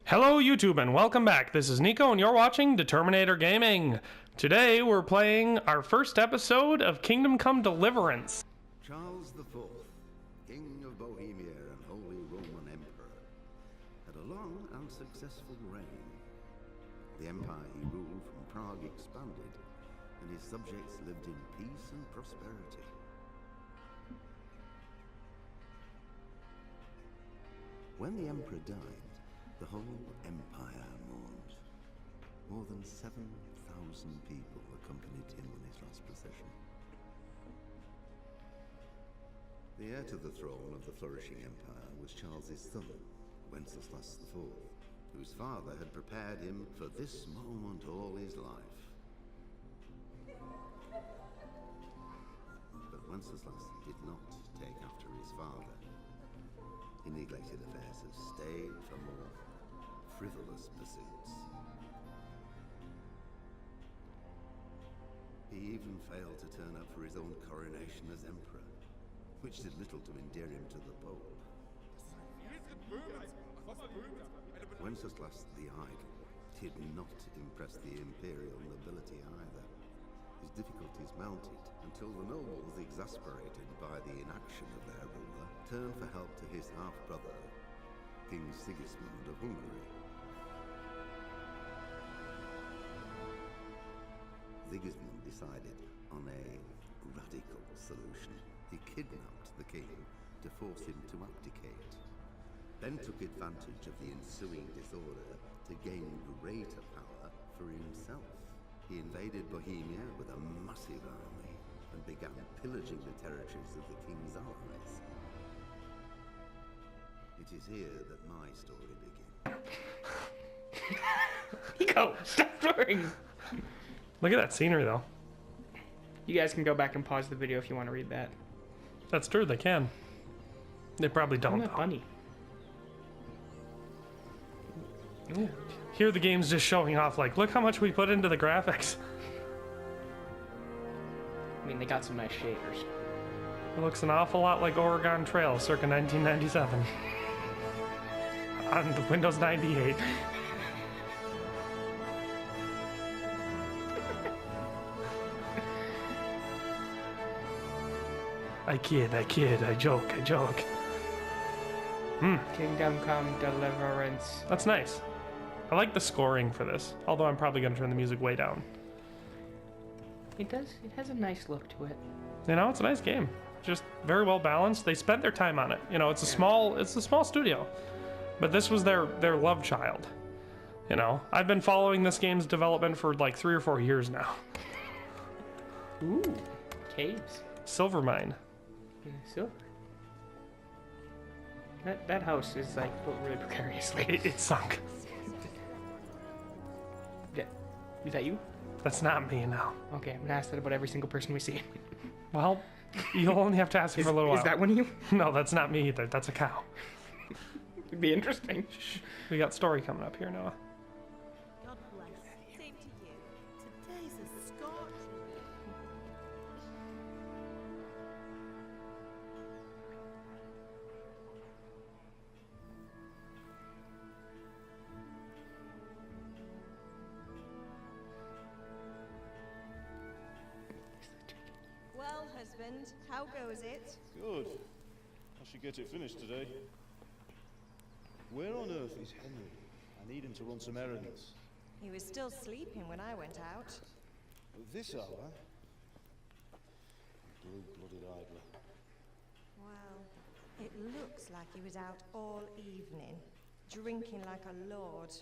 Hello YouTube and welcome back. This is Nico and you're watching Determinator Gaming. Today we're playing our first episode of Kingdom Come Deliverance. Charles IV, King of Bohemia and Holy Roman Emperor, had a long and successful reign. The empire he ruled from Prague expanded, and his subjects lived in peace and prosperity. When the emperor died, the whole empire mourned. More than 7,000 people accompanied him on his last procession. The heir to the throne of the flourishing empire was Charles's son, Wenceslas IV, whose father had prepared him for this moment all his life. But Wenceslas did not take after his father. He neglected affairs of state for more frivolous pursuits. He even failed to turn up for his own coronation as emperor, which did little to endear him to the Pope. Wenceslas the Idle did not impress the imperial nobility either. His difficulties mounted until the nobles, exasperated by the inaction of their ruler, turned for help to his half-brother, King Sigismund of Hungary. Sigismund decided on a radical solution. He kidnapped the king to force him to abdicate, then took advantage of the ensuing disorder to gain greater power for himself. He invaded Bohemia with a massive army and began pillaging the territories of the king's allies. It is here that my story begins. Nico, stop swearing! Look at that scenery though. You guys can go back and pause the video if you want to read that. That's true, they can. They probably don't I'm not though. funny. Ooh. Here the game's just showing off like, look how much we put into the graphics. I mean, they got some nice shaders. It looks an awful lot like Oregon Trail circa 1997. On the Windows 98. I kid, I joke. Kingdom Come Deliverance. That's nice. I like the scoring for this, although I'm probably going to turn the music way down. It does. It has a nice look to it. You know, it's a nice game. Just very well balanced. They spent their time on it. You know, it's a small studio, but this was their love child. You know, I've been following this game's development for like 3 or 4 years now. Ooh, caves. Silvermine. Yeah, silver. That house is like built really precariously. It sunk. Yeah. Is that you? That's not me now. Okay, I'm gonna ask that about every single person we see. Well, you'll only have to ask me for a little while. Is that one of you? No, that's not me either. That's a cow. It'd be interesting. We got story coming up here, Noah. God bless. Same to you. Today's a Scotch. Well, husband, how goes it? Good. I should get it finished today. Where on earth is Henry? I need him to run some errands. He was still sleeping when I went out. At this hour? Blue-blooded idler. Well, it looks like he was out all evening, drinking like a lord.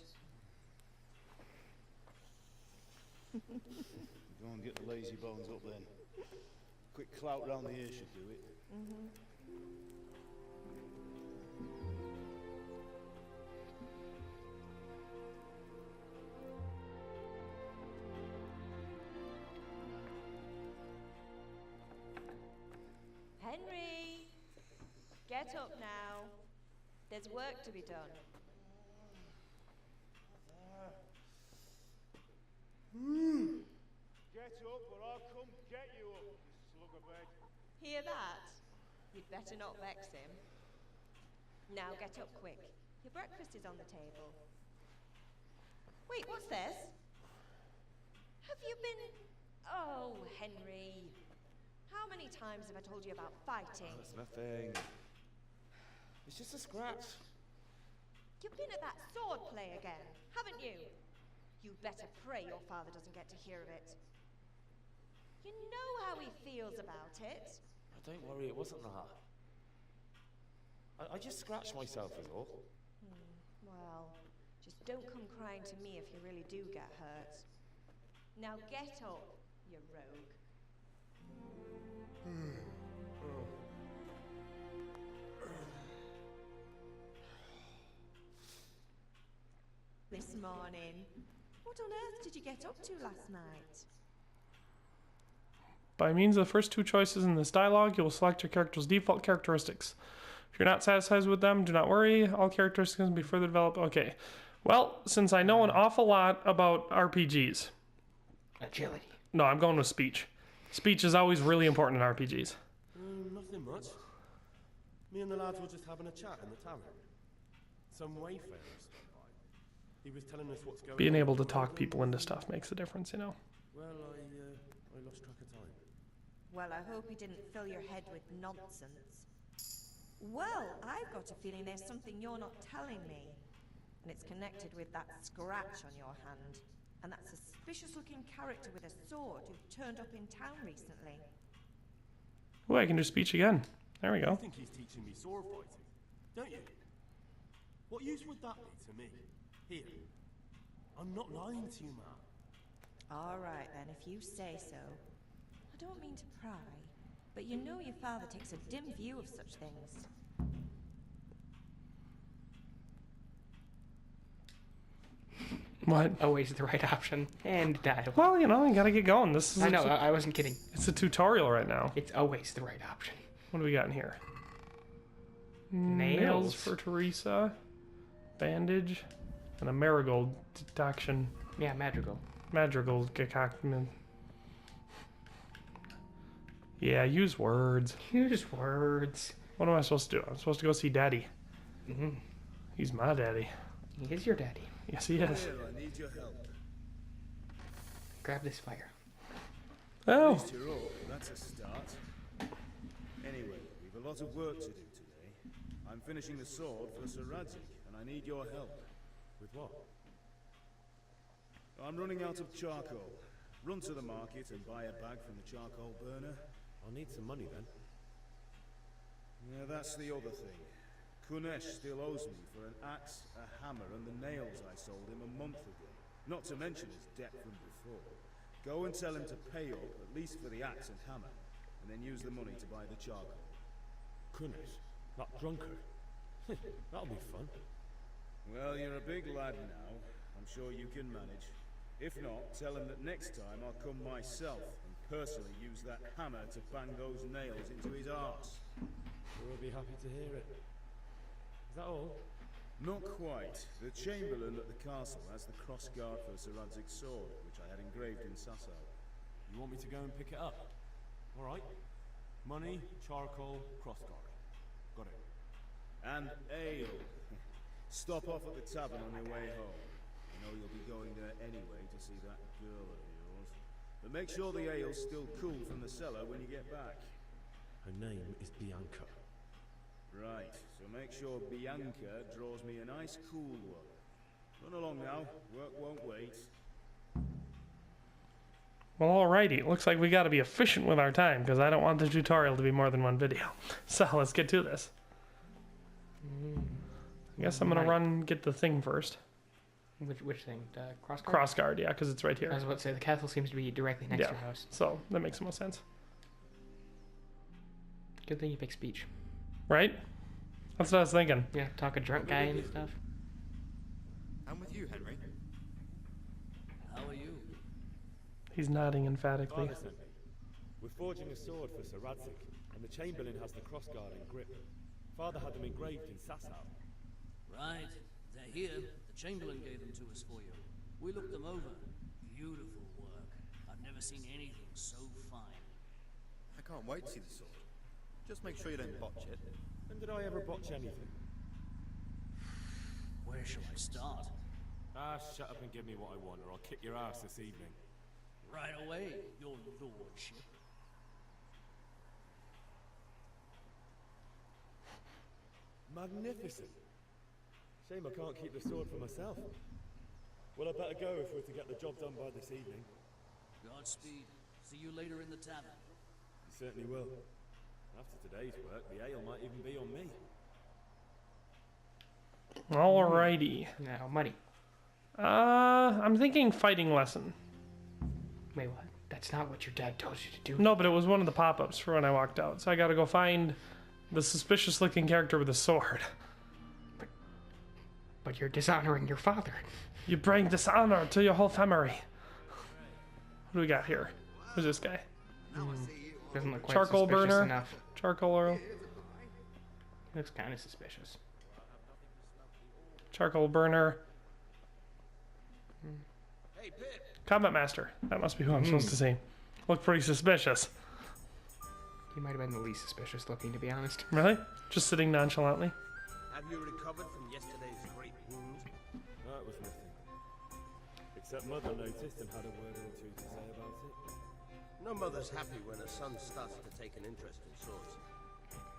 Go and get the lazy bones up then. Quick clout round the ear should do it. Henry! Get up now. There's work to be done. Get up or I'll come get you up, you slug of bed. Hear that? You'd better not vex him. Now get up quick. Your breakfast is on the table. Wait, what's this? Have you been... Oh, Henry. How many times have I told you about fighting? It's nothing. It's just a scratch. You've been at that sword play again, haven't you? You better pray your father doesn't get to hear of it. You know how he feels about it. Oh, don't worry, it wasn't that. I just scratched myself is all. Well, just don't come crying to me if you really do get hurt. Now get up, you rogue. This morning. What on earth did you get up to last night? By means of the first two choices in this dialogue, you will select your character's default characteristics. If you're not satisfied with them, do not worry. All characteristics can be further developed. Okay. Well, since I know an awful lot about RPGs. Agility. No, I'm going with speech. Speech is always really important in RPGs. Nothing much. Me and the lads were just having a chat in the tavern. Some wayfarer stopped by. He was telling us what's going Being on. able to talk people into stuff makes a difference, you know. Well, I lost track of time. Well, I hope he didn't fill your head with nonsense. Well, I've got a feeling there's something you're not telling me. And it's connected with that scratch on your hand. And that suspicious-looking character with a sword who turned up in town recently. Oh, I can do speech again. There we You go. think he's teaching me sword fighting, don't you? What use would that be to me? Here. I'm not lying to you, man. All right, then, if you say so. I don't mean to pry, but you know your father takes a dim view of such things. What? Always the right option. And dialogue. Well, you know, you gotta get going. This is I know, I wasn't kidding. it's a tutorial right now. It's always the right option. What do we got in here? Nails. For Teresa. Bandage. And a marigold detection. Yeah, Madrigal. Madrigal concoction. Yeah, use words. Use words. What am I supposed to do? I'm supposed to go see Daddy. Mm-hmm. He's my daddy. He is your daddy. Yes, he is. I need your help. Grab this fire. Oh, At least you're up. That's a start. Anyway, we've a lot of work to do today. I'm finishing the sword for Sir Radzig, and I need your help. With what? I'm running out of charcoal. Run to the market and buy a bag from the charcoal burner. I'll need some money then. Yeah, that's the other thing. Kunesh still owes me for an axe, a hammer, and the nails I sold him a month ago. Not to mention his debt from before. Go and tell him to pay up, at least for the axe and hammer, and then use the money to buy the charcoal. Kunesh? That drunkard? That'll be fun. Well, you're a big lad now. I'm sure you can manage. If not, tell him that next time I'll come myself and personally use that hammer to bang those nails into his arse. We'll be happy to hear it. Is that all? Not quite. The Chamberlain at the castle has the crossguard for Sir Radzig's sword, which I had engraved in Sasau. You want me to go and pick it up? Alright. Money, charcoal, crossguard. Got it. And ale. Stop off at the tavern on your way home. I know you'll be going there anyway to see that girl of yours. But make sure the ale's still cool from the cellar when you get back. Her name is Bianca. Right, so make sure Bianca draws me a nice cool one. Run along now, work won't wait. well, alrighty. It looks like we gotta be efficient with our time because I don't want the tutorial to be more than one video. So let's get to this. I guess I'm gonna Right. get the thing first. Which thing? Crossguard? Crossguard, yeah, because it's right I here. was about to say, the castle seems to be directly next to Yeah. your house. So that makes the most sense, Good thing you pick speech. right? That's what I was thinking. Yeah, talk a drunk guy and stuff. I'm with you, Henry. How are you? He's nodding emphatically. Father sent me. We're forging a sword for Sir Radzig, and the Chamberlain has the crossguard and grip. Father had them engraved in Sasau. Right. They're here. The Chamberlain gave them to us for you. We looked them over. Beautiful work. I've never seen anything so fine. I can't wait to see the sword. Just make sure you don't botch it. When did I ever botch anything? Where shall I start? Ah, shut up and give me what I want, or I'll kick your ass this evening. Right away, your lordship. Magnificent. Shame I can't keep the sword for myself. Well, I better go if we're to get the job done by this evening. Godspeed. See you later in the tavern. You certainly will. After today's work, the ale might even be on me. Alrighty. Now, money. I'm thinking fighting lesson. Wait, what? That's not what your dad told you to do. No, but it was one of the pop-ups for when I walked out. So I gotta go find the suspicious-looking character with a sword. But you're dishonoring your father. You bring dishonor to your whole family. What do we got here? Who's this guy? Doesn't look quite Charcoal suspicious burner? enough. Charcoal oil? Looks kind of suspicious. Charcoal burner. Hey, Pip. Combat master. That must be who I'm supposed to see. Look pretty suspicious. He might have been the least suspicious looking, to be honest. Really? Just sitting nonchalantly? Have you recovered from yesterday's great wound? That was nothing. Except Mother noticed and had a word or two to say about it. No mother's happy when her son starts to take an interest in swords.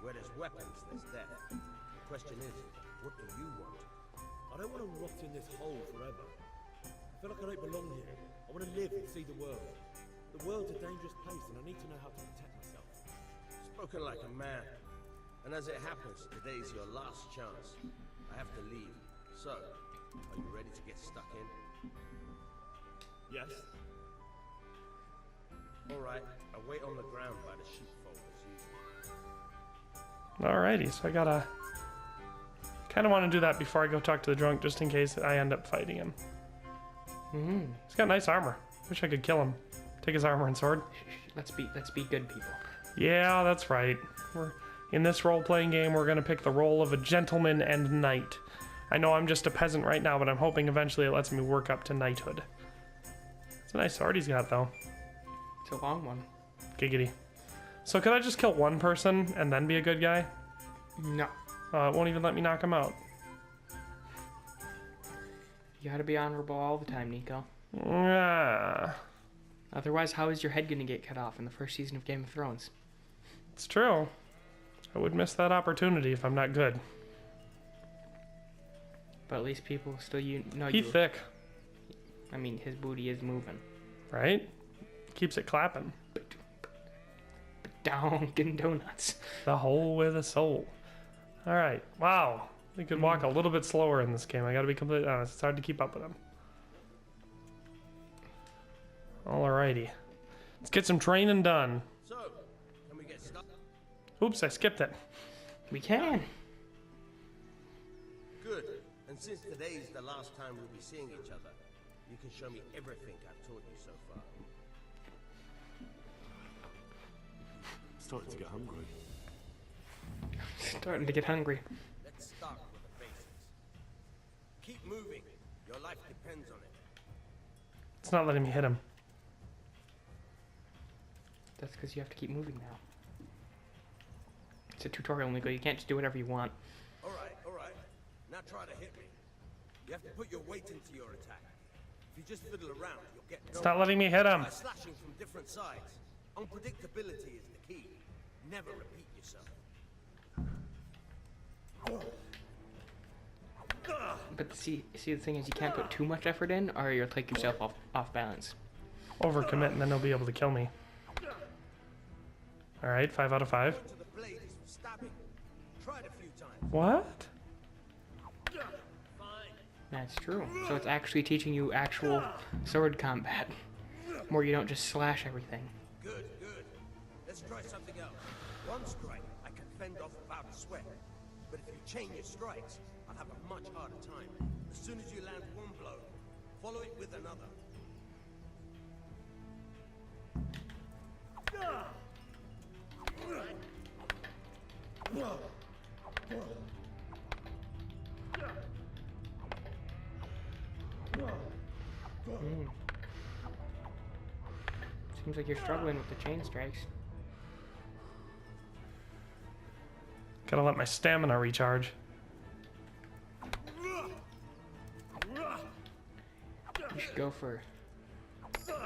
Where there's weapons, there's death. The question is, what do you want? I don't want to rot in this hole forever. I feel like I don't belong here. I want to live and see the world. The world's a dangerous place and I need to know how to protect myself. Spoken like a man. And as it happens, today's your last chance. I have to leave. So, are you ready to get stuck in? Yes? Alright, I'll wait on the ground by the sheepfold as usual. Alrighty, so I gotta... kind of want to do that before I go talk to the drunk, just in case I end up fighting him. He's got nice armor. Wish I could kill him. Take his armor and sword. Let's be good people. Yeah, that's right. In this role-playing game, we're gonna pick the role of a gentleman and knight. I know I'm just a peasant right now, but I'm hoping eventually it lets me work up to knighthood. It's a nice sword he's got, though. It's a long one. Giggity. So could I just kill one person and then be a good guy? No. It won't even let me knock him out. You gotta be honorable all the time, Nico. Ah, Otherwise, how is your head gonna get cut off in the first season of Game of Thrones? it's true. I would miss that opportunity if I'm not good. But at least people still know He's you. thick, I mean, his booty is moving. right? Keeps it clapping. Dunkin' Donuts. The hole with a soul. Alright, wow. They could walk a little bit slower in this game. I gotta be completely honest. It's hard to keep up with them. Alrighty. Let's get some training done. So, can we get stuck? Oops, I skipped it. We can. Good. And since today's the last time we'll be seeing each other, you can show me everything I've taught you so far. Starting to get hungry. Starting to get hungry. Let's start with the basics. Keep moving. Your life depends on it. It's not letting me hit him. That's because you have to keep moving now. It's a tutorial, Nico. You can't just do whatever you want. Alright. Now try to hit me. You have to put your weight into your attack. If you just fiddle around, you'll get It's not letting me hit him. by slashing from different sides. Unpredictability is the key. Never repeat yourself. But see, the thing is, you can't put too much effort in, or you'll take yourself off balance. Overcommit and then he'll be able to kill me. Alright, 5 out of 5. To the blade is for stabbing. Try it a few times. What? Fine. That's true. So it's actually teaching you actual sword combat, where you don't just slash everything. Good. Let's try something else. One strike, I can fend off without a sweat. But if you chain your strikes, I'll have a much harder time. As soon as you land one blow, follow it with another. Seems like you're struggling with the chain strikes. Gotta let my stamina recharge. You should go for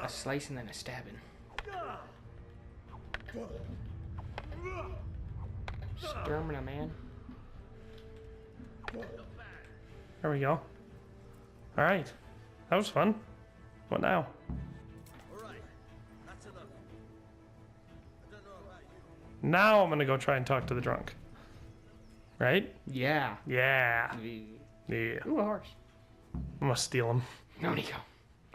a slice and then a stabbing. Sturming, man. There we go. Alright. That was fun. What now? Alright, that's enough. I don't know about you. Now I'm gonna go try and talk to the drunk. Right? Yeah. Yeah. Yeah. Ooh, a horse. I'm gonna steal him. No, Nico.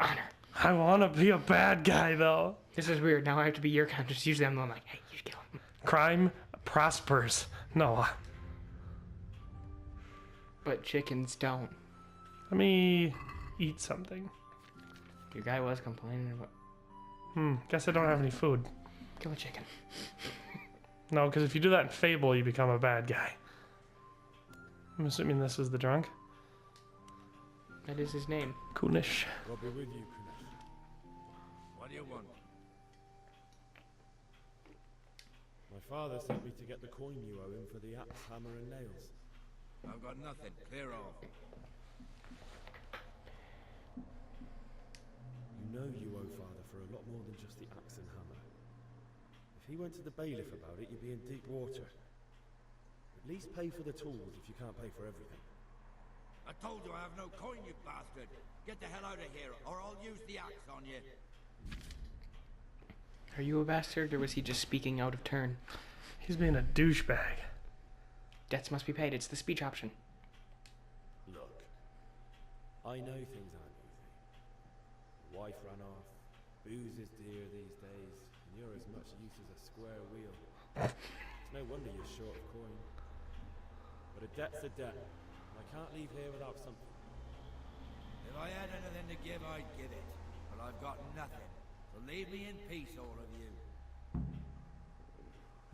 Honor. I wanna be a bad guy though. This is weird. Now I have to be your conscience. Usually I'm the one like, hey, you kill him. Crime prospers. No. But chickens don't. Let me eat something. Your guy was complaining about. Guess I don't have any food. Kill a chicken. No, because if you do that in Fable, you become a bad guy. I'm assuming this is the drunk. That is his name. Kunish. I'll be with you, Kunesh. What do you want? My father sent me to get the coin you owe him for the axe, hammer, and nails. I've got nothing. Clear off. You know you owe father for a lot more than just the axe and hammer. If he went to the bailiff about it, you'd be in deep water. At least pay for the tools if you can't pay for everything. I told you I have no coin, you bastard. Get the hell out of here, or I'll use the axe on you. Are you a bastard, or was he just speaking out of turn? He's being a douchebag. Debts must be paid. It's the speech option. Look, I know things aren't easy. The wife ran off, booze is dear these days, and you're as much use as a square wheel. It's no wonder you're short of coin. But a debt's a debt. I can't leave here without something. If I had anything to give, I'd give it. But I've got nothing. So leave me in peace, all of you.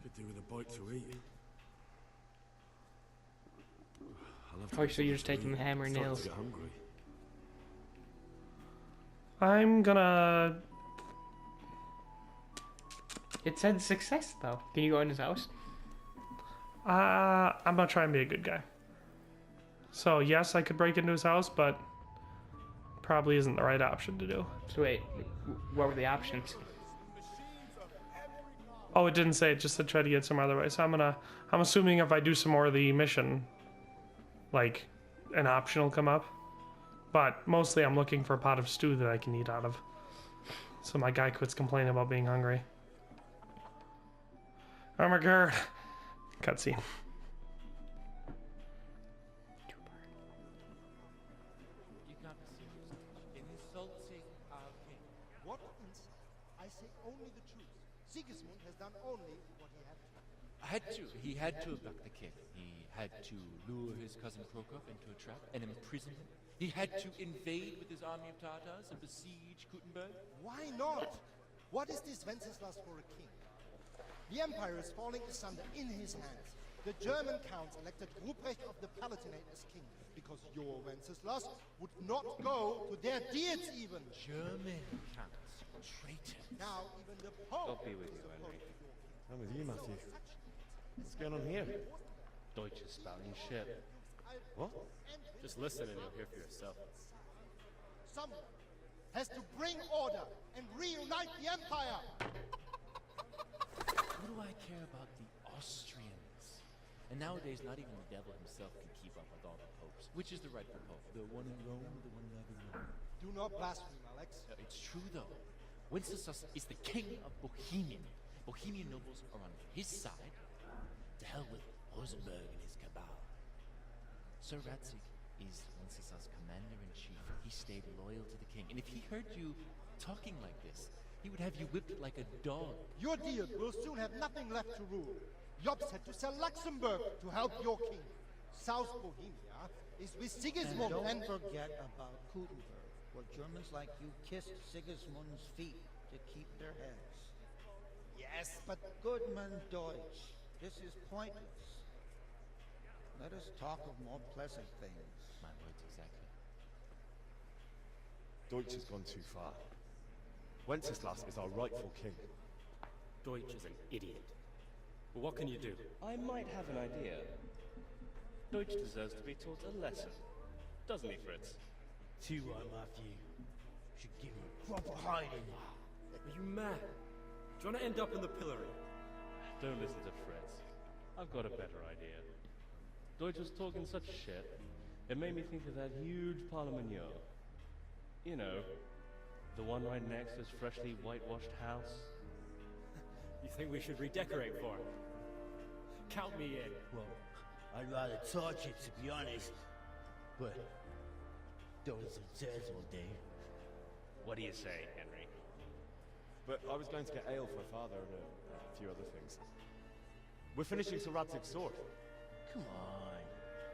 Could do with a bite to eat. Oh, so you're just taking the hammer and nails. Get hungry. I'm gonna... It said success, though. Can you go in his house? I'm gonna try and be a good guy. So yes, I could break into his house, but probably isn't the right option to do. So wait, what were the options? Oh, it didn't say. It just said try to get some other way. So I'm assuming if I do some more of the mission, like an option will come up. But mostly I'm looking for a pot of stew that I can eat out of. So my guy quits complaining about being hungry. Armor guard. Cutscene. You can't be serious. Insulting our king. What insult? I say only the truth. Sigismund has done only what he had to. He had to abduct the king. He had to lure his cousin Krokov into a trap and imprison him. He had to invade with his army of Tartars and besiege Gutenberg. Why not? What is this Wenceslas for a king? The empire is falling asunder in his hands. The German counts elected Ruprecht of the Palatinate as king, because your Wenceslas would not go to their deeds even. German counts, traitors. Now even the Pope God be with you, Henry. I'm with you, Matthew. What's going on here? Deutsche spouting ship. What? Just listen and you'll hear for yourself. Someone has to bring order and reunite the empire. What do I care about the Austrians? And nowadays, not even the devil himself can keep up with all the popes. Which is the rightful pope? The one in Rome or the one in Avignon? Do not blaspheme, Alex. It's true, though. Wenceslas is the king of Bohemian. Bohemian nobles are on his side. To hell with Rosenberg and his cabal. Sir Ratzig is Wenceslas' commander-in-chief. He stayed loyal to the king. And if he heard you talking like this, he would have you whipped like a dog. Your deal will soon have nothing left to rule. Jobs had to sell Luxembourg to help your king. South Bohemia is with Sigismund And don't forget about Gutenberg, where Germans like you kissed Sigismund's feet to keep their heads. Yes, but Goodman Deutsch, this is pointless. Let us talk of more pleasant things. My words exactly. Deutsch has gone too far. Wenceslas is our rightful king. Deutsch is an idiot. But what can you do? I might have an idea. Deutsch deserves to be taught a lesson. Doesn't he, Fritz? Too right, Matthew. should give him a proper hiding. Are you mad? Do you want to end up in the pillory? Don't listen to Fritz. I've got a better idea. Deutsch was talking such shit. It made me think of that huge Parlement. You know, the one right next to his freshly whitewashed house. You think we should redecorate for him? Count me in. Well, I'd rather torch it, to be honest. But don't listen to Tez all day. What do you say, Henry? But I was going to get ale for father and a few other things. We're finishing Sir Radzig's sword. Come on.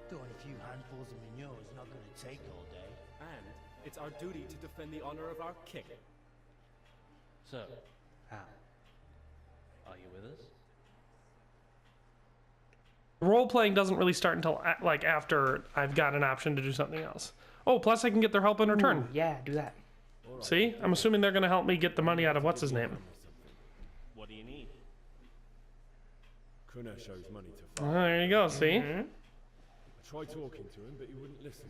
Throwing a few handfuls of manure is not going to take all day. And it's our duty to defend the honor of our king. So, Hal, are you with us? Role playing doesn't really start until like after I've got an option to do something else. Oh, plus I can get their help in return. Ooh, yeah, do that. See, I'm assuming they're gonna help me get the money out of what's his name. What do you need? Kunesh owes money to Oh, there you go. See. I tried talking to him, but he wouldn't listen.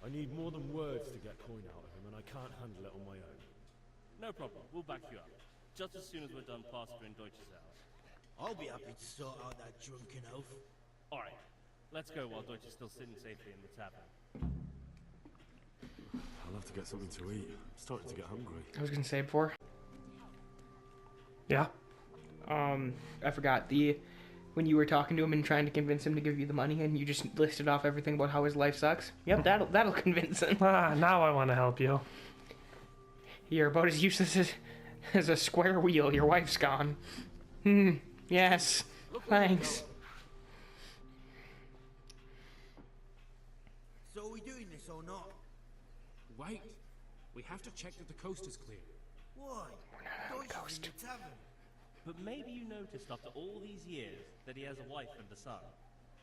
I need more than words to get coin out of him, and I can't handle it on my own. No problem. We'll back you up. Just as soon as we're done plastering Deutsch's house. I'll be happy to sort out that drunken oaf. All right. Let's go while Deutsch is still sitting safely in the tavern. I'll have to get something to eat. I'm starting to get hungry. I was gonna say before. Yeah. I forgot when you were talking to him and trying to convince him to give you the money, and you just listed off everything about how his life sucks. Yep, that'll convince him. Now I want to help you. You're about as useless as a square wheel. Your wife's gone. Yes. Thanks. So are we doing this or not? Wait. We have to check that the coast is clear. Why? Deutsch is in the tavern. But maybe you noticed after all these years that he has a wife and a son.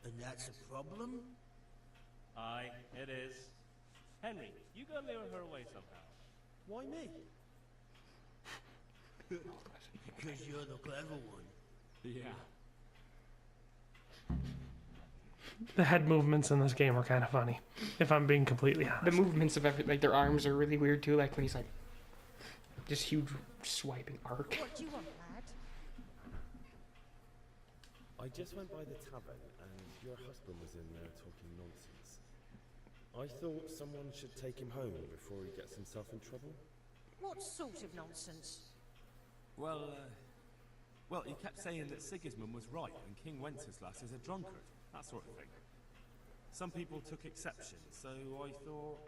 And that's a problem? Aye, it is. Henry, you go lure her away somehow. Why me? Because you're the clever one. Yeah. The head movements in this game are kind of funny, if I'm being completely honest. The movements of everything, like their arms are really weird too. Like when he's like, just huge swiping arc. What do you want, lad? I just went by the tavern and your husband was in there talking nonsense. I thought someone should take him home before he gets himself in trouble. What sort of nonsense? Well, he kept saying that Sigismund was right and King Wenceslas is a drunkard, that sort of thing. Some people took exception, so I thought...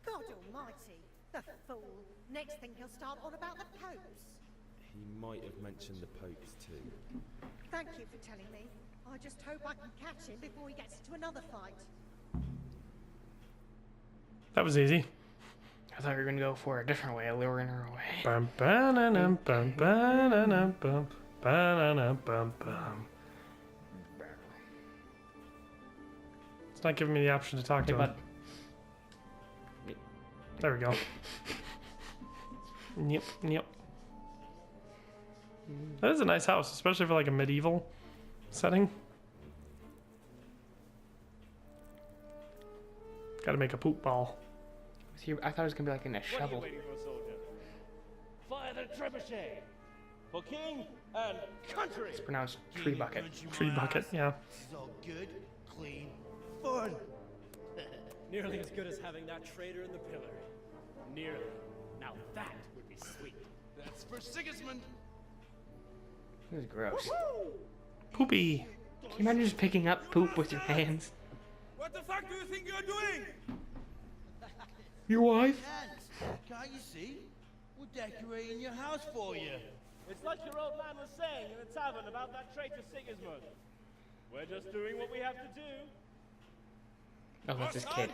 God almighty, the fool. Next thing he'll start on about the popes. He might have mentioned the popes too. Thank you for telling me. I just hope I can catch him before he gets into another fight. That was easy. I thought you were gonna go for a different way, luring her away. Bum, ba-na-num, bum, ba-na-num, bum, ba-na-num, bum, bum. It's not giving me the option to talk to him. There we go. Yep. That is a nice house, especially for like a medieval setting. Gotta make a poop ball. I thought it was gonna be like in a shovel. What are you waiting for, soldier? Fire the trebuchet! For king and country! It's pronounced tree bucket. Tree bucket, yeah. This is all good, clean, fun. Nearly as good as having that traitor in the pillar. Nearly. Now that would be sweet. That's for Sigismund. This is gross. Poopy. Can you imagine just picking up poop with your hands? What the fuck do you think you're doing? Your wife? Can't you see? We're decorating your house for you. It's like your old man was saying in the tavern about that traitor Sigismund. We're just doing what we have to do. Oh, that's his kid.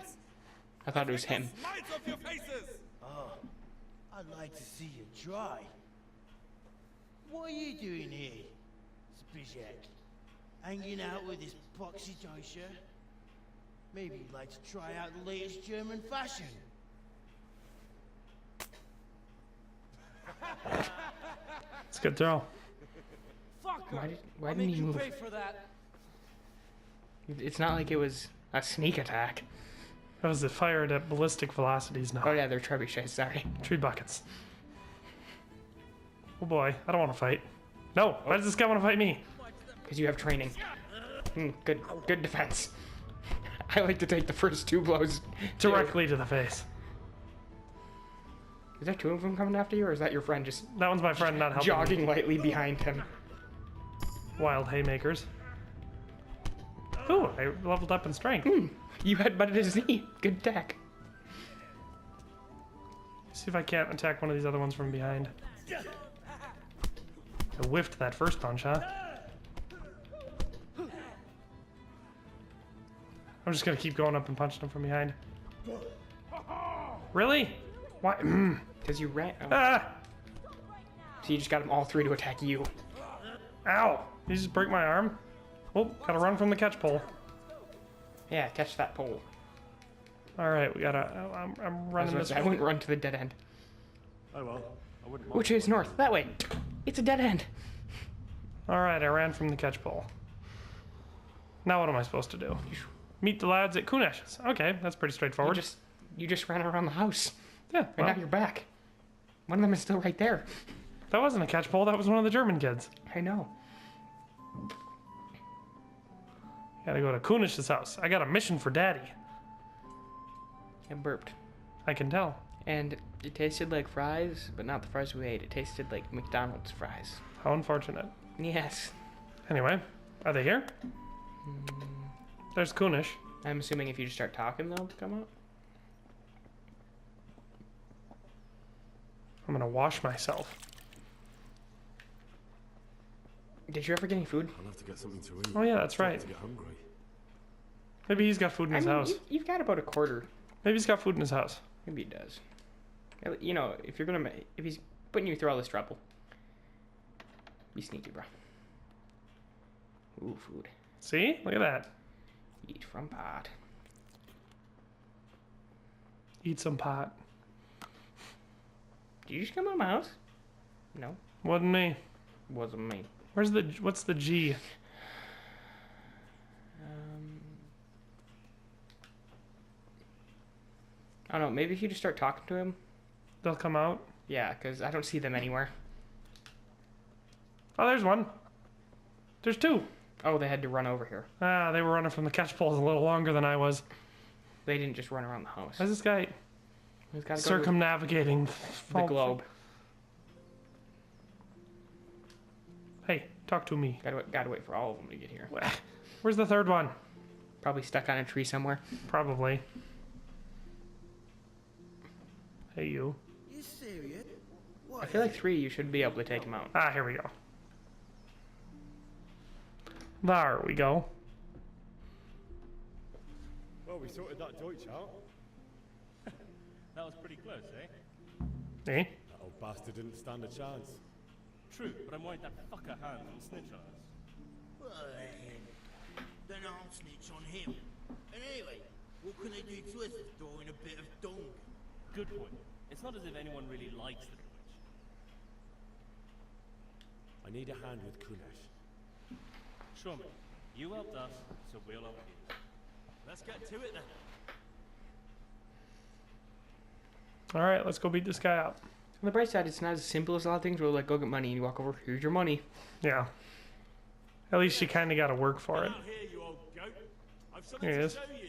I thought it was him. Smiles off your faces. Oh, I'd like to see you try. What are you doing here, Zbyszek? Hanging out with this poxy Deutscher? Maybe you'd like to try out the latest German fashion. It's a good throw. Why didn't he move? Pay for that. It's not like it was a sneak attack. What is it? Fired at ballistic velocities now. Oh yeah, they're trebuchets. Sorry. Tree buckets. Oh boy, I don't want to fight. No, why does this guy want to fight me? Because you have training. Good defense. I like to take the first 2 blows Directly to the face. Is there 2 of them coming after you, or is that your friend just... That one's my friend not helping jogging me. lightly behind him? Wild haymakers. Ooh, I leveled up in strength. You headbutted his knee. Good attack. See if I can't attack one of these other ones from behind. I whiffed that first punch, huh? I'm just gonna keep going up and punching him from behind. Really? Why? Because you ran. Oh. Ah! So you just got them all 3 to attack you. Ow! Did you just break my arm? Oh, gotta run from the catch pole. Yeah, catch that pole. Alright, we gotta... I'm running this way. I wouldn't run to the dead end. Oh well, I wouldn't mind. Which is north? That way. It's a dead end. Alright, I ran from the catch pole. Now what am I supposed to do? Meet the lads at Kunesh's. Okay, that's pretty straightforward. You just ran around the house. Yeah, And now you're back. One of them is still right there. That wasn't a catch pole, that was one of the German kids. I know. Gotta go to Kunish's house. I got a mission for Daddy. I burped. I can tell. And it tasted like fries, but not the fries we ate. It tasted like McDonald's fries. How unfortunate. Yes. Anyway, are they here? There's Kunish. I'm assuming if you just start talking, they'll come out. I'm gonna wash myself. Did you ever get any food? I'll have to get something to eat. Oh yeah, that's right. To get hungry. Maybe he's got food in his house. You've got about a quarter. Maybe he's got food in his house. Maybe he does. You know, if he's putting you through all this trouble, be sneaky, bro. Ooh, food. See? Look at that. Eat from pot. Eat some pot. Did you just come out of my house? No. Wasn't me. Wasn't me. What's the G? I don't know, maybe if you just start talking to him. They'll come out? Yeah, because I don't see them anywhere. Oh, there's one. There's 2. Oh, they had to run over here. Ah, they were running from the catch poles a little longer than I was. They didn't just run around the house. How's this guy He's gotta go circumnavigating the globe? Hey, talk to me. Gotta wait for all of them to get here. Where's the 3rd one? Probably stuck on a tree somewhere. Probably. Hey, you. You serious? I feel like 3 you should be able to take him out. Ah, here we go. There we go. Well, we sorted that Deutsch out. That was pretty close, eh? Eh? That old bastard didn't stand a chance. True, but I'm worried that fucker hand will snitch on us. Well, then I'll snitch on him. And anyway, what can they do to us for throwing a bit of dung? Good point. It's not as if anyone really likes the Deutsch. I need a hand with Kunesh. Sure, mate. You helped us, so we'll help you. Let's get to it then. Alright, let's go beat this guy up. On the bright side, it's not as simple as a lot of things where like, go get money and you walk over, here's your money. Yeah. At least you kind of got to work for it. Out here, you old goat. I've something Here he to is. show you.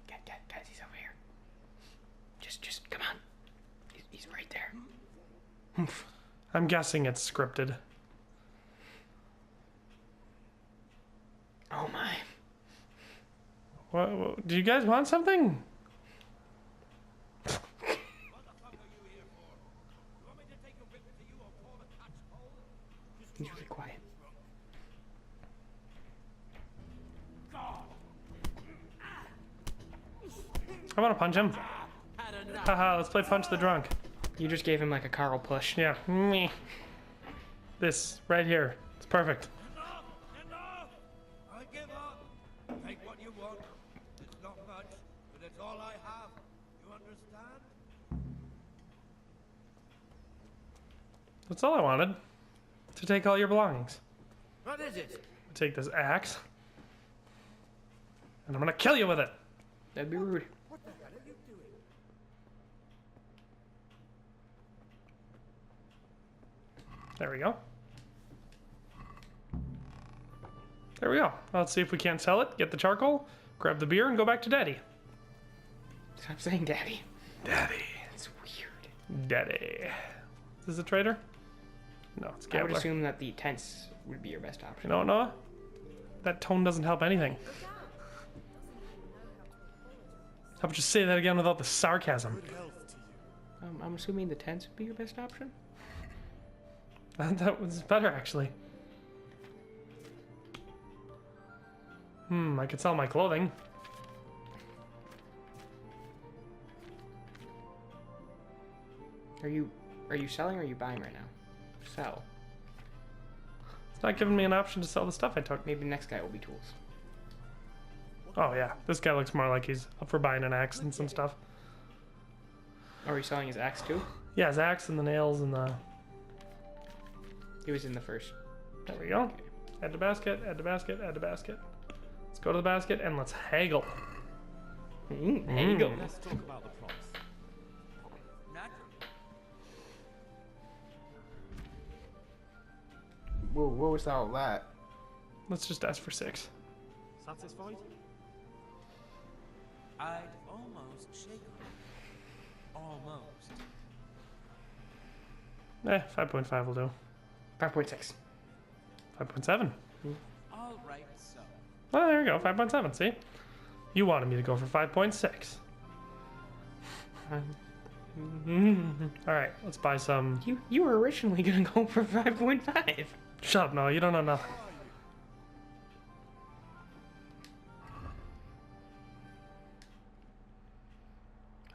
Guys, he's over here. Just come on. He's right there. I'm guessing it's scripted. Oh my. What, do you guys want something? He's really quiet. I want to punch him. Haha, let's play Punch the Drunk. You just gave him like a Carl push. Yeah, me. This, right here. It's perfect. I give up. Take what you want. It's not much, but it's all I have. You understand? That's all I wanted. To take all your belongings. What is it? take this axe. And I'm gonna kill you with it. That'd be rude. What the hell are you doing? There we go. There we go. Let's see if we can't sell it. Get the charcoal, grab the beer, and go back to Daddy. Stop saying daddy. Daddy. It's weird. Daddy. Is this a trader? No, it's I would Gambler. assume that the tents would be your best option. You know what, Noah? That tone doesn't help anything. How about you say that again without the sarcasm? I'm assuming the tents would be your best option. That was better, actually. I could sell my clothing. Are you selling or are you buying right now? Sell. It's not giving me an option to sell the stuff I took. Maybe the next guy will be tools. Oh yeah, this guy looks more like he's up for buying an axe and some stuff. Are you selling his axe too? Yeah, his axe and the nails and the... He was in the first. There we go. Add to basket, add to basket, add to basket. Let's go to the basket and let's haggle. Haggle. Let's talk about the price. Whoa, what was all that? Let's just ask for 6. Satisfied? I'd almost shake on. Almost. 5.5 will do. 5.6. 5.7. All right, so. Oh, there we go. 5.7. See? You wanted me to go for 5.6. Alright, let's buy some... You were originally gonna go for 5.5. Shut up, no, you don't know nothing.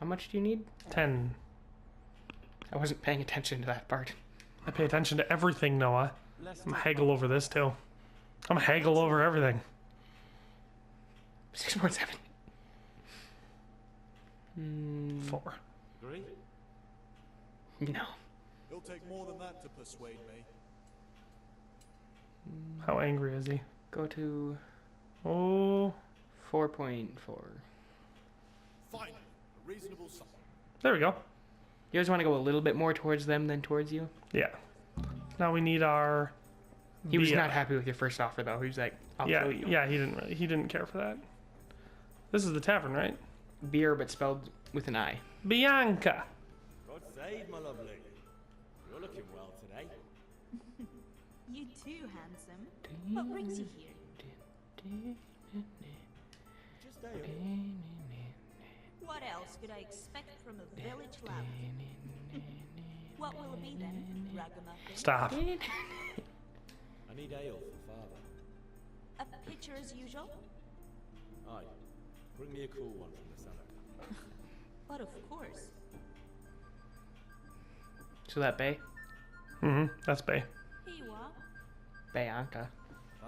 How much do you need? 10. I wasn't paying attention to that part. I pay attention to everything, Noah. I'm haggle over this, too. I'm haggle over everything. 6.7. 4. Agree? No. It'll take more than that to persuade me. How angry is he? Go to... Oh... 4.4. Fine. A reasonable sum. There we go. You guys want to go a little bit more towards them than towards you? Yeah. Now we need our... He was not happy with your first offer, though. He was like, I'll yeah, kill you. Yeah, he didn't care for that. This is the tavern, right? Beer, but spelled with an I. Bianca! God save my lovely. You're looking well today. You too, handsome. What brings you here? Just ale. What else could I expect from a village lad? What will it be then, ragamuffin? Stop. I need ale for father. A pitcher as usual? Aye. Bring me a cool one from the cellar. But of course. So that Bay? That's Bay. Here you are. Bianca.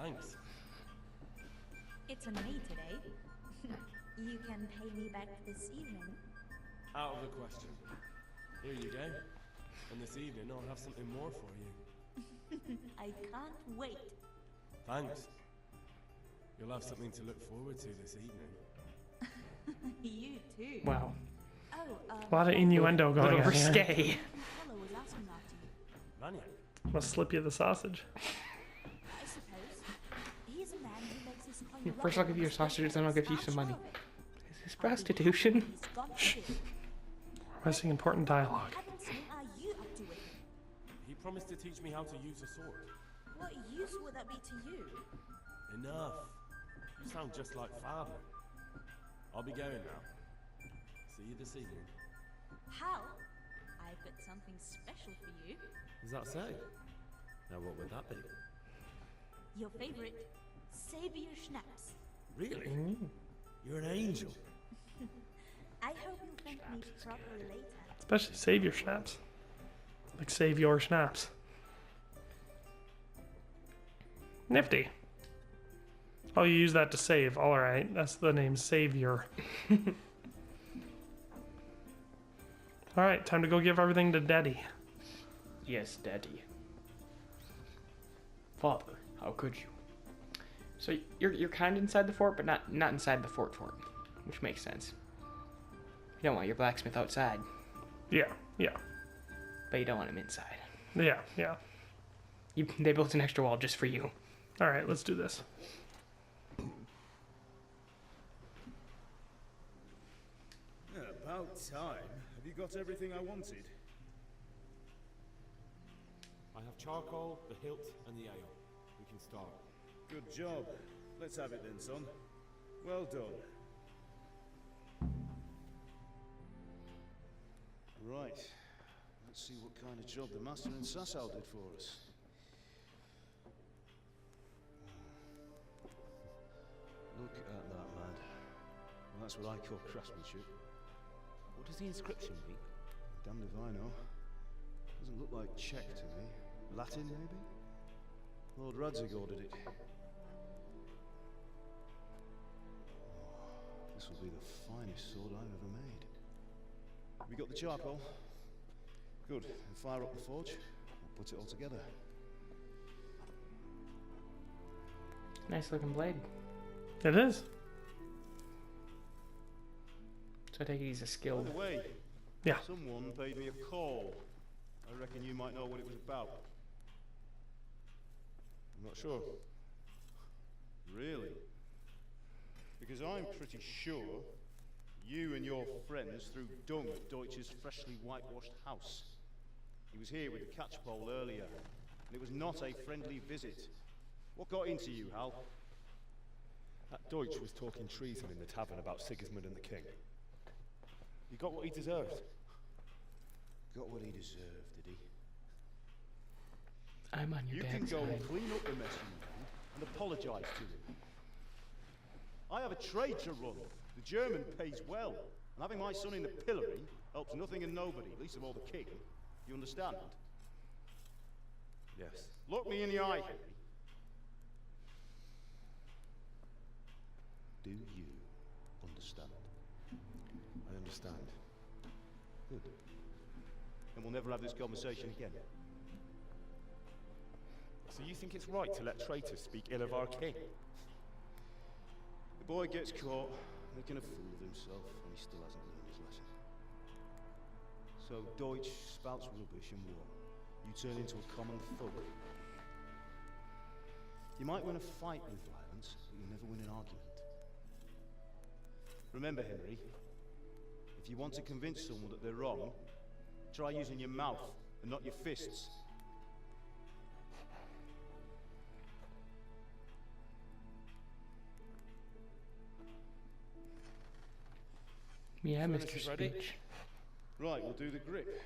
Thanks. It's on me today. You can pay me back this evening. Out of the question. Here you go. And this evening I'll have something more for you. I can't wait. Thanks. You'll have something to look forward to this evening. You too. Wow. Oh, A lot of innuendo going Little on here. risque. Fellow was asking after you. Vanya. Must slip you the sausage. I suppose. He's a man who makes his coin First I'll give you your sausages, then I'll give you some money. Is this prostitution? Shh. We're missing important dialogue. Haven't seen how you up to it. He promised to teach me how to use a sword. What use would that be to you? Enough. You sound just like father. I'll be going now. See you this evening. How? I've got something special for you. Is that so? Now what would that be? Your favorite Savior Schnapps. Really? You're an angel. I hope you'll thank me properly later. Especially save your schnapps. Like save your schnapps. Nifty. Oh, you use that to save. Alright, that's the name, Savior. Alright, time to go give everything to Daddy. Yes, Daddy. Father, how could you? So you're kind of inside the fort, but not inside the fort, which makes sense. You don't want your blacksmith outside. Yeah. But you don't want him inside. Yeah. They built an extra wall just for you. All right, let's do this. About time. Have you got everything I wanted? I have charcoal, the hilt, and the ale. We can start. Good job. Let's have it then, son. Well done. Right. Let's see what kind of job the Master in Sasau did for us. Look at that, lad. Well, that's what I call craftsmanship. What does the inscription mean? Damned if I know. Doesn't look like Czech to me. Latin, maybe? Lord Radzig ordered it. This will be the finest sword I've ever made. Have you got the charcoal? Good. Then fire up the forge. We'll put it all together. Nice looking blade. It is. So I take it he's a skilled. By the way, yeah. Someone paid me a call. I reckon you might know what it was about. I'm not sure. Really? Because I'm pretty sure you and your friends threw dung at Deutsch's freshly whitewashed house. He was here with the catchpole earlier, and it was not a friendly visit. What got into you, Hal? That Deutsch was talking treason in the tavern about Sigismund and the king. He got what he deserved. Got what he deserved, did he? I'm on your You dad's can go side. and clean up the mess you made and apologize to him. I have a trade to run. The German pays well, and having my son in the pillory helps nothing and nobody, least of all the king. You understand? Yes. Look me in the eye, Henry. Do you understand? I understand. Good. Then we'll never have this conversation again. So you think it's right to let traitors speak ill of our king? The boy gets caught, making a fool of himself, and he still hasn't learned his lesson. So Deutsch spouts rubbish and war. You turn into a common thug. You might win a fight with violence, but you'll never win an argument. Remember, Henry, if you want to convince someone that they're wrong, try using your mouth and not your fists. Yeah, Furnace Mr. is ready? Speech. Right, we'll do the grip.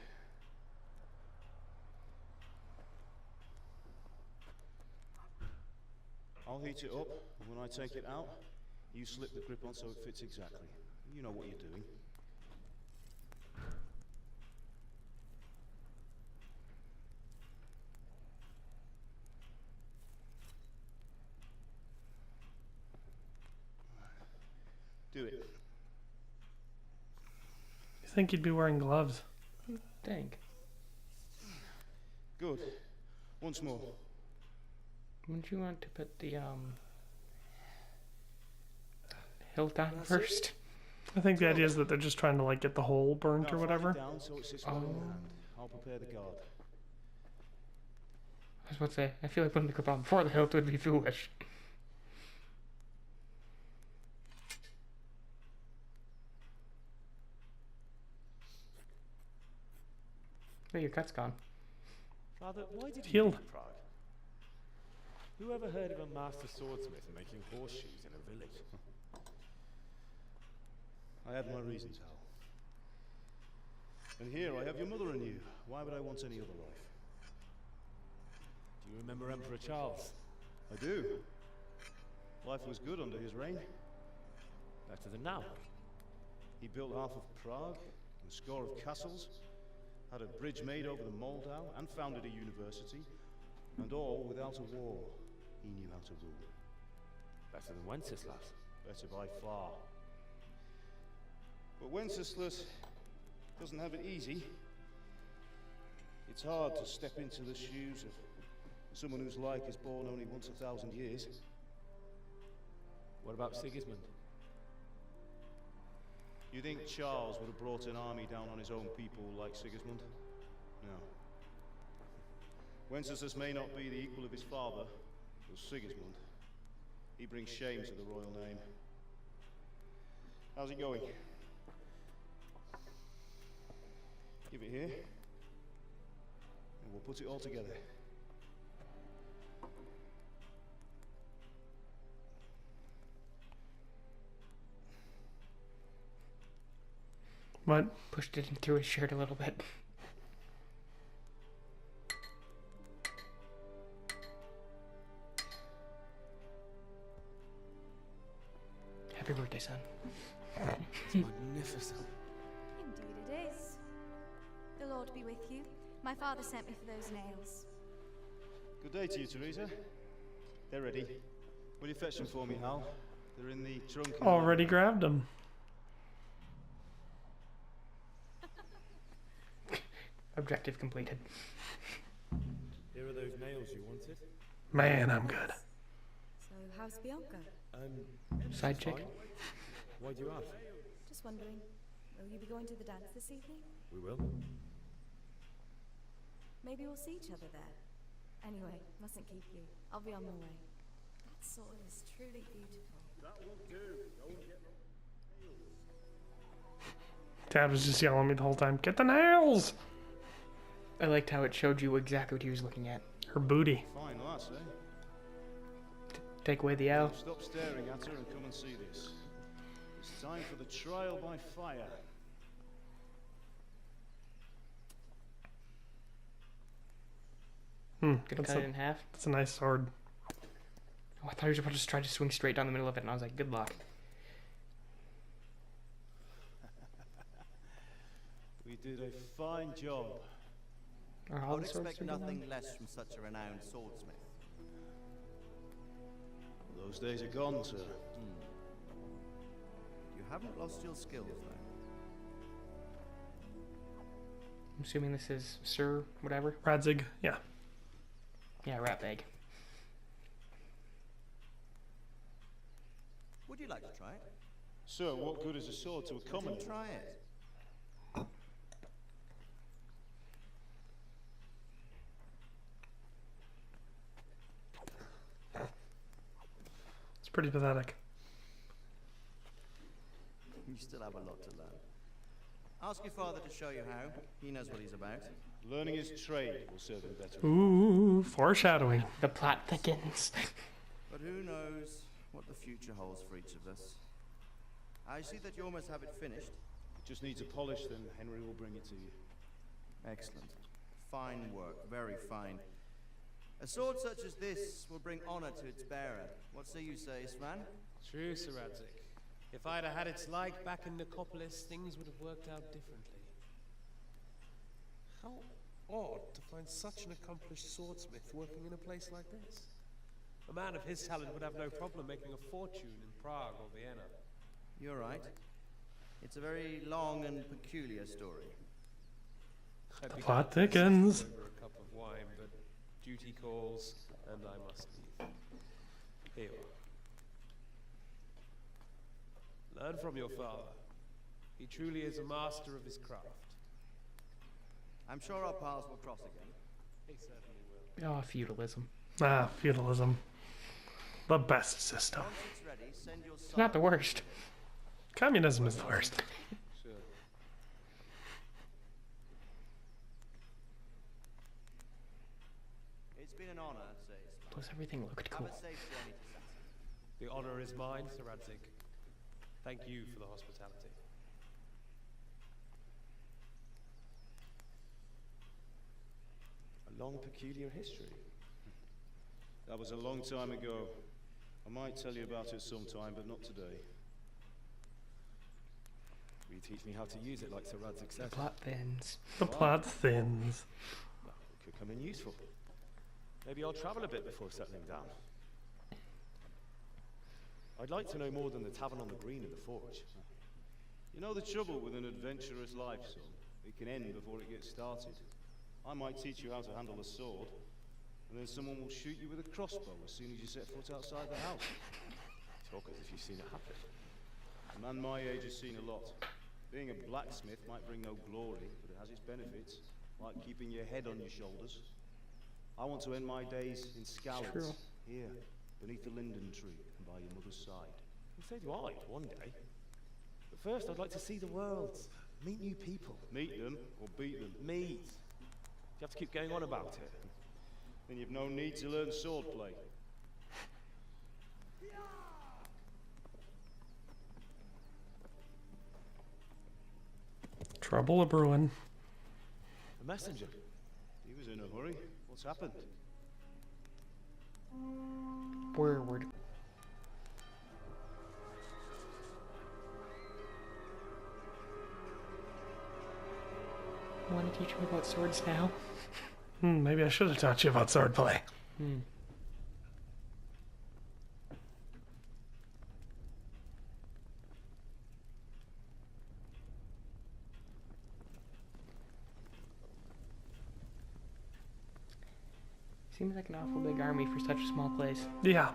I'll heat it up, and when I take it out, you slip the grip on so it fits exactly. You know what you're doing. Do it. You think you'd be wearing gloves? Dang. Good. Once more. Wouldn't you want to put the hilt on That's first? I think the idea is that they're just trying to like get the hole burnt or whatever. Down so it sits well in the hand. I'll prepare the guard. I was about to say, I feel like putting the grip on before the hilt would be foolish. Oh, your cut's gone. Father, why did Healed. you leave Prague? Who ever heard of a master swordsmith making horseshoes in a village? I had my reasons, Hal. And here I have your mother and you. Why would I want any other life? Do you remember Emperor Charles? I do. Life was good under his reign. Better than now. He built half of Prague, a score of castles, had a bridge made over the Moldau, and founded a university, and all without a war. He knew how to rule. Better than Wenceslas. Better by far. But Wenceslas doesn't have it easy. It's hard to step into the shoes of someone whose like is born only once 1,000 years. What about Sigismund? You think Charles would have brought an army down on his own people like Sigismund? No. Wenceslas may not be the equal of his father, but Sigismund, he brings shame to the royal name. How's it going? Give it here, and we'll put it all together. What? Pushed it into his shirt a little bit. Happy birthday, son. It's magnificent. Indeed it is. The Lord be with you. My father sent me for those nails. Good day to you, Teresa. They're ready. Will you fetch them for me, Hal? They're in the trunk. Already grabbed them. Objective completed. Here are those nails you wanted. Man, I'm good. So, how's Bianca? Side chick. Why do you ask? Just wondering, will you be going to the dance this evening? We will. Maybe we'll see each other there. Anyway, mustn't keep you. I'll be on my way. That sword is truly beautiful. That will do. Go and get Dad was just yelling at me the whole time. Get the nails! I liked how it showed you exactly what he was looking at. Her booty. Fine lass, eh? Take away the L. Stop staring at her and come and see this. It's time for the trial by fire. Gonna cut it in half? That's a nice sword. Oh, I thought he was about to just try to swing straight down the middle of it, and I was like, good luck. We did a fine job. I would expect nothing less from such a renowned swordsmith. Those days are gone, sir. You haven't lost your skills, though. I'm assuming this is Sir whatever? Radzig, yeah. Yeah, rat bag. Would you like to try it? Sir, what good is a sword to a commoner? Then try it. It's pretty pathetic. You still have a lot to learn. Ask your father to show you how. He knows what he's about. Learning his trade will serve him better. Ooh, foreshadowing. The plot thickens. But who knows what the future holds for each of us. I see that you almost have it finished. It just needs a polish, then Henry will bring it to you. Excellent. Fine work, very fine. A sword such as this will bring honor to its bearer. What say you, Svan? True, Sir Radzig. If I'd have had its like back in Nicopolis, things would have worked out differently. How odd to find such an accomplished swordsmith working in a place like this. A man of his talent would have no problem making a fortune in Prague or Vienna. You're right. It's a very long and peculiar story. The plot thickens. Over a cup of wine, but duty calls, and I must leave. Here you are. Learn from your father. He truly is a master of his craft. I'm sure our paths will cross again. He certainly will. Oh, feudalism. Ah, feudalism. The best system. Once it's ready, send your It's not the worst. Communism is the worst. Sure. It's been an honor, says. Plus everything looked cool. Have a safe journey to Saturn. The honor is mine, Sir Radzig. Thank you for the hospitality. A long, peculiar history. That was a long time ago. I might tell you about it sometime, but not today. Will you teach me how to use it like Sir Radzig said? The plot thins. The plot thins. Well, it could come in useful. Maybe I'll travel a bit before settling down. I'd like to know more than the tavern on the green and the forge. You know the trouble with an adventurous life, son? It can end before it gets started. I might teach you how to handle a sword, and then someone will shoot you with a crossbow as soon as you set foot outside the house. Talk as if you've seen it happen. A man my age has seen a lot. Being a blacksmith might bring no glory, but it has its benefits, like keeping your head on your shoulders. I want to end my days in Skalitz, here, beneath the linden tree and by your mother's side. And so do I, one day. But first, I'd like to see the world, meet new people. Meet them or beat them? Meet. You have to keep going on about it. Then you've no need to learn swordplay. Trouble a-brewing. A messenger. He was in a hurry. What's happened? Word. Want to teach me about swords now? Maybe I should have taught you about swordplay. Seems like an awful big army for such a small place. Yeah,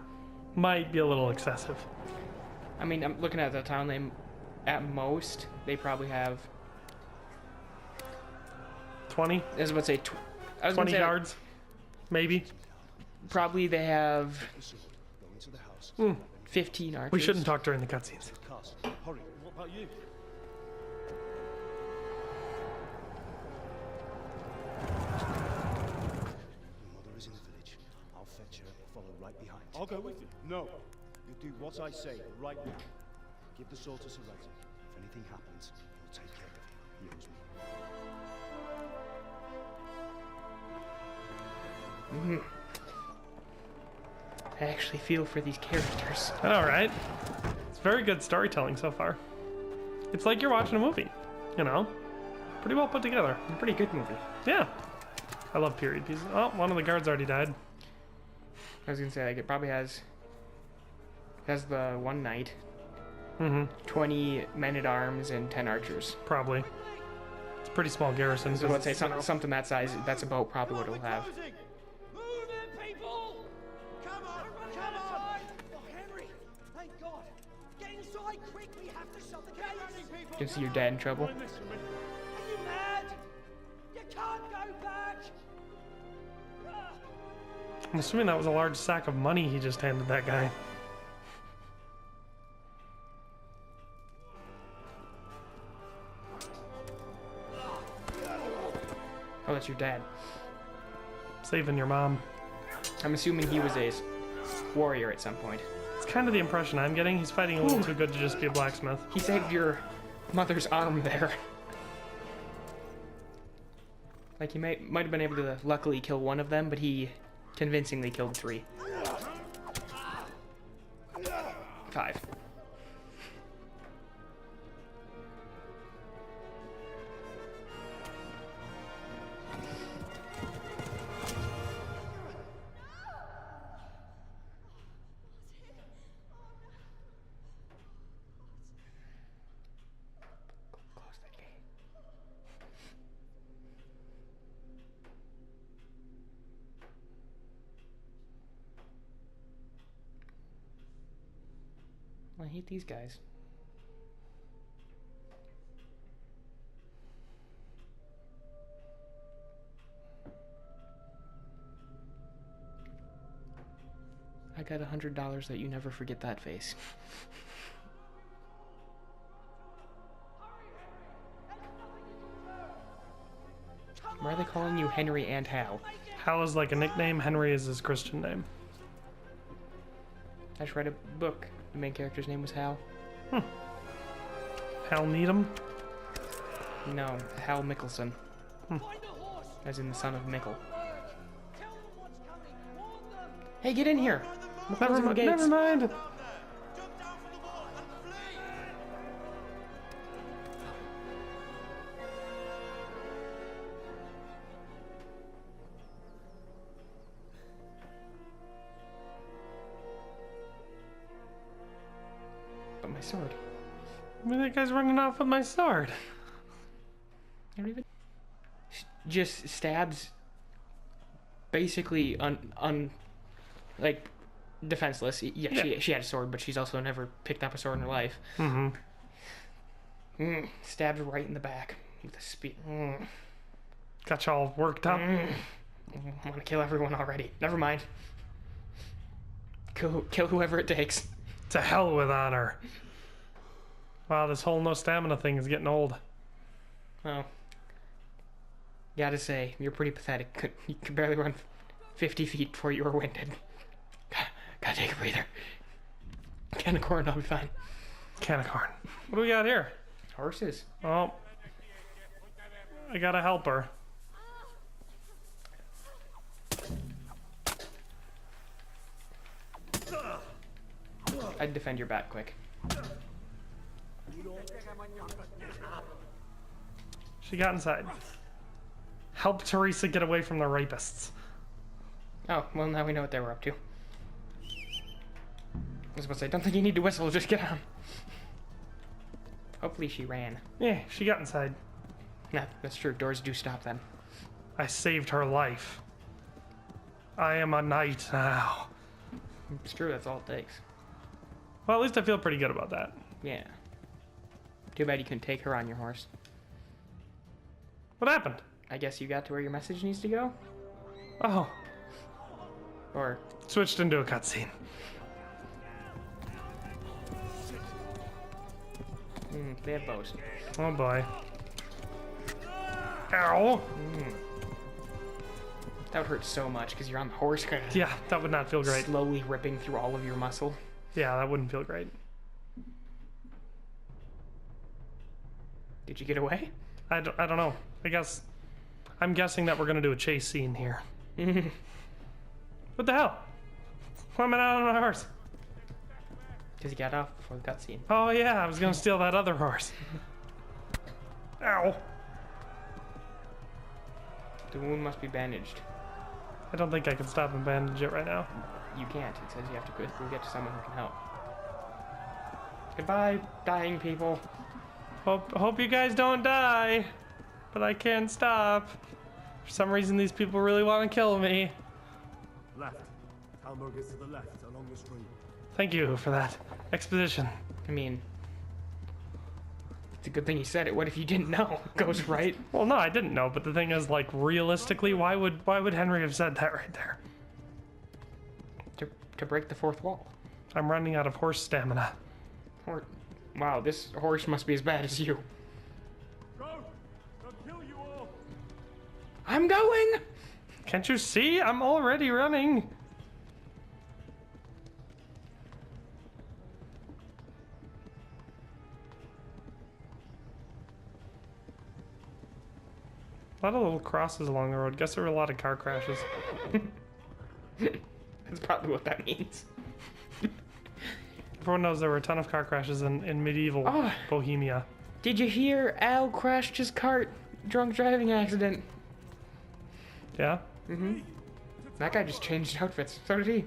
might be a little excessive. I mean, I'm looking at the town. At most, they probably have 20. I was about to say 20 guards, maybe. Probably they have 15 archers. We shouldn't talk during the cutscenes. Hurry. What about you? Mother is in the village. I'll fetch her. Follow right behind. I'll go with you. No. You do what I say right now. Give the sword to Sir Radzig. If anything happens, he'll take care of you. He owes me. I actually feel for these characters. All right. It's very good storytelling so far. It's like you're watching a movie, you know? Pretty well put together. A pretty good movie. Yeah. I love period pieces. Oh, one of the guards already died. I was gonna say, like, it probably has the one knight, 20 men-at-arms, and 10 archers. Probably. It's a pretty small garrison. So let's say something that size, that's about probably what it'll have. You can see your dad in trouble. Are you mad? You can't go back! I'm assuming that was a large sack of money he just handed that guy. Oh, that's your dad. Saving your mom. I'm assuming he was a warrior at some point. It's kind of the impression I'm getting. He's fighting a little too good to just be a blacksmith. He saved your mother's arm there. Like, he might have been able to luckily kill one of them, but he convincingly killed 3. 5. I hate these guys. I got $100 that you never forget that face. Why are they calling you Henry and Hal? Hal is like a nickname, Henry is his Christian name. I just read a book. The main character's name was Hal. Hal Needham? No, Hal Mickelson. As in the son of Mickle. Hey, get in here! Never mind. But my sword. I mean, that guy's running off with my sword. I don't even... Just stabs... Basically, like, defenseless. Yeah, she had a sword, but she's also never picked up a sword in her life. Stabbed right in the back with a spear. Got you all worked up. I want to kill everyone already. Never mind. Kill whoever it takes. To hell with honor. Wow, this whole no stamina thing is getting old. Well, gotta say, you're pretty pathetic. You could barely run 50 feet before you were winded. Gotta take a breather. Can of corn, I'll be fine. Can of corn. What do we got here? Horses. Oh. I gotta help her. I'd defend your back quick. She got inside. Help Teresa get away from the rapists. Oh, well, now we know what they were up to. I was about to say, don't think you need to whistle, just get on. Hopefully she ran. Yeah, she got inside. Yeah, that's true. Doors do stop then. I saved her life. I am a knight now. It's true, that's all it takes. Well, at least I feel pretty good about that. Yeah. Too bad you couldn't take her on your horse. What happened? I guess you got to where your message needs to go? Oh. Or... switched into a cutscene. They have bows. Oh boy. Ow! That would hurt so much because you're on the horse. Yeah, that would not feel great. Slowly ripping through all of your muscle. Yeah, that wouldn't feel great. Did you get away? I don't know. I'm guessing that we're gonna do a chase scene here. What the hell? Why am I not on a horse? Because he got off before the cutscene. Oh yeah, I was gonna steal that other horse. Ow. The wound must be bandaged. I don't think I can stop and bandage it right now. You can't. It says you have to quickly get to someone who can help. Goodbye, dying people. Hope you guys don't die. But I can't stop. For some reason, these people really want to kill me. Left. Talmberg is to the left, along the stream. Thank you for that exposition. I mean, it's a good thing you said it. What if you didn't know? Goes right. Well, no, I didn't know. But the thing is, like, realistically, why would Henry have said that right there? To break the fourth wall. I'm running out of horse stamina. Wow, this horse must be as bad as you. Go! They'll kill you all! I'm going! Can't you see? I'm already running. A lot of little crosses along the road. Guess there were a lot of car crashes. That's probably what that means. Everyone knows there were a ton of car crashes in medieval Bohemia. Did you hear Al crashed his cart? Drunk driving accident. Yeah? That guy just changed outfits. So did he.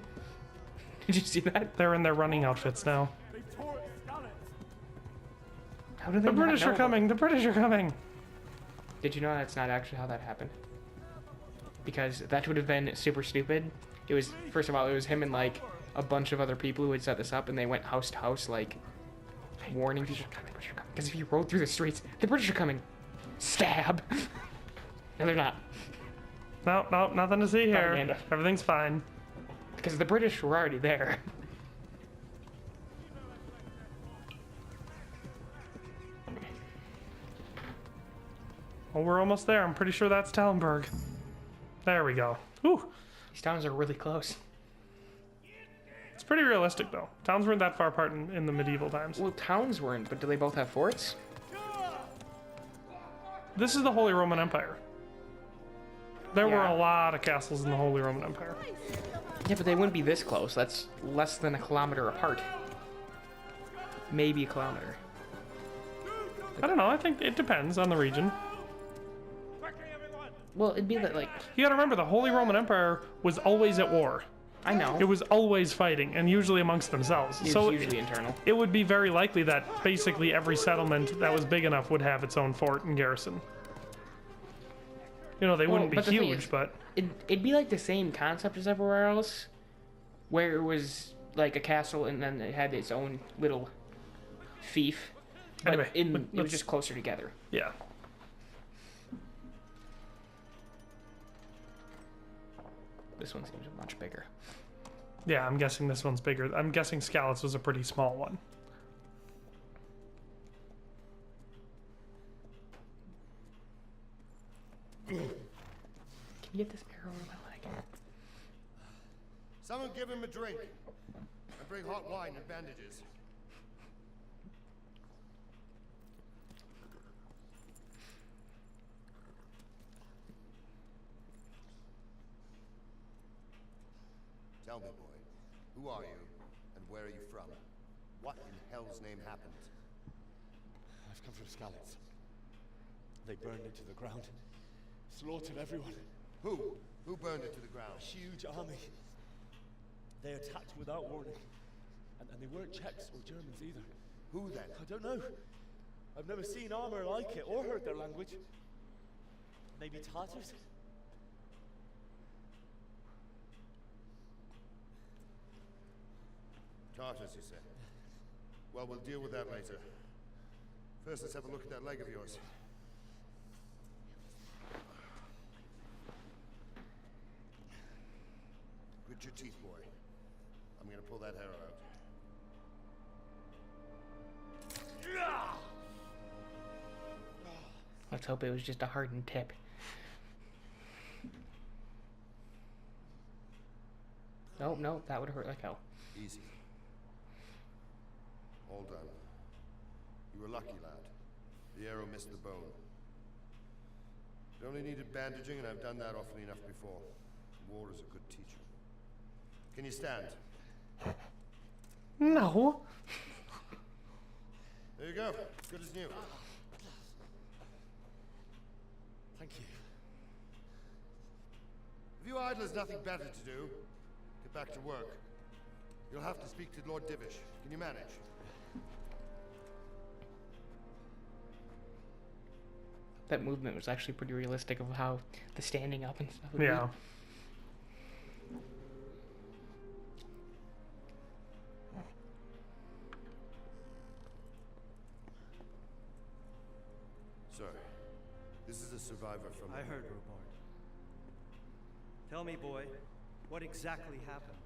Did you see that? They're in their running outfits now. How do they The British not know are coming! The British are coming! Did you know that's not actually how that happened? Because that would have been super stupid. It was, first of all, it was him and like a bunch of other people who had set this up, and they went house to house, like warning people. Because if you rode through the streets, the British are coming. Stab. No, they're not. No, nothing to see here. Propaganda. Everything's fine. Because the British were already there. Well, we're almost there. I'm pretty sure that's Talmberg. There we go. Ooh. These towns are really close. It's pretty realistic, though. Towns weren't that far apart in the medieval times. Well, towns weren't, but do they both have forts? This is the Holy Roman Empire. There were a lot of castles in the Holy Roman Empire. Yeah, but they wouldn't be this close. That's less than a kilometer apart. Maybe a kilometer. I don't know. I think it depends on the region. Well, it'd be like... You gotta remember, the Holy Roman Empire was always at war. I know. It was always fighting, and usually amongst themselves. It's so usually internal. It would be very likely that basically every settlement that was big enough would have its own fort and garrison. You know, they wouldn't be huge, but... It'd be like the same concept as everywhere else, where it was like a castle and then it had its own little fief. But Anyway, it was just closer together. Yeah. This one seems much bigger. Yeah, I'm guessing this one's bigger. I'm guessing Skalitz was a pretty small one. Can you get this arrow in my leg? Someone give him a drink. And bring hot wine and bandages. Tell me, boy, who are you, and where are you from? What in hell's name happened? I've come from Skalitz. They burned it to the ground. Slaughtered everyone. Who? Who burned it to the ground? A huge army. They attacked without warning. And they weren't Czechs or Germans either. Who then? I don't know. I've never seen armor like it or heard their language. Maybe Tartars? Tartars, you say? Well, we'll deal with that later. First, let's have a look at that leg of yours. Grit your teeth, boy. I'm gonna pull that hair out. Let's hope it was just a hardened tip. Nope, that would hurt like hell. Easy. All done. You were lucky, lad. The arrow missed the bone. It only needed bandaging, and I've done that often enough before. War is a good teacher. Can you stand? No. There you go. Good as new. Thank you. If you idlers nothing better to do, get back to work. You'll have to speak to Lord Divish. Can you manage? That movement was actually pretty realistic of how the standing up and stuff would be. Yeah. Sir, this is a survivor from... I heard, Robard. Tell me, boy, what exactly happened?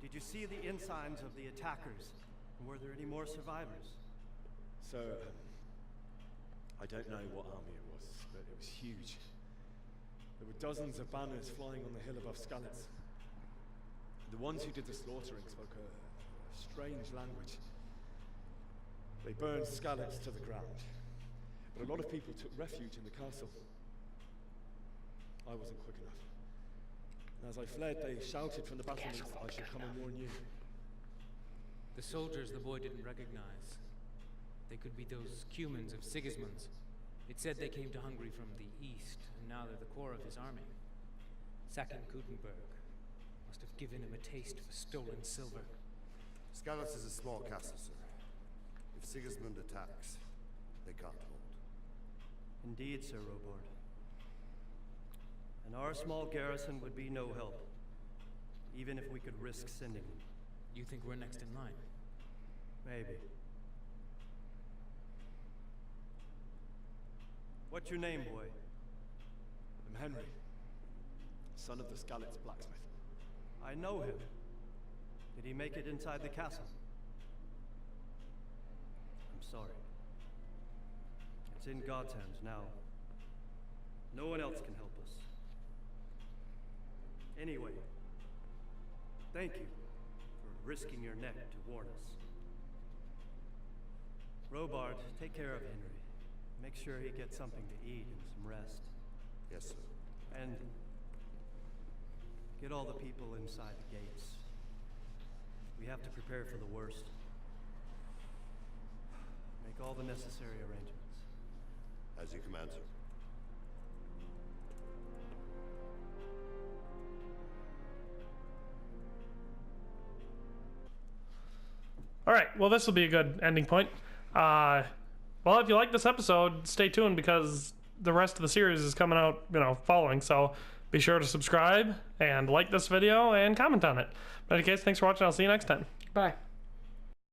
Did you see the ensigns of the attackers? And were there any more survivors? So, I don't know what army it was, but it was huge. There were dozens of banners flying on the hill above Skalitz. The ones who did the slaughtering spoke a strange language. They burned Skalitz to the ground, but a lot of people took refuge in the castle. I wasn't quick enough. And as I fled, they shouted from the battlements that I should come and warn you. The soldiers the boy didn't recognize. They could be those Cumans of Sigismund's. It said they came to Hungary from the east, and now they're the core of his army. Sacking Gutenberg must have given him a taste of stolen silver. Skalitz is a small castle, sir. If Sigismund attacks, they can't hold. Indeed, Sir Robard. And our small garrison would be no help, even if we could risk sending them. You think we're next in line? Maybe. What's your name, boy? I'm Henry, son of the Skalitz blacksmith. I know him. Did he make it inside the castle? I'm sorry. It's in God's hands now. No one else can help us. Anyway, thank you for risking your neck to warn us. Robard, take care of Henry. Make sure he gets something to eat and some rest. Yes, sir. And get all the people inside the gates. We have to prepare for the worst. Make all the necessary arrangements. As you command, sir. All right. Well, this will be a good ending point. Well, if you like this episode, stay tuned because the rest of the series is coming out, following. So Be sure to subscribe and like this video and comment on it. But in any case, thanks for watching. I'll see you next time. Bye.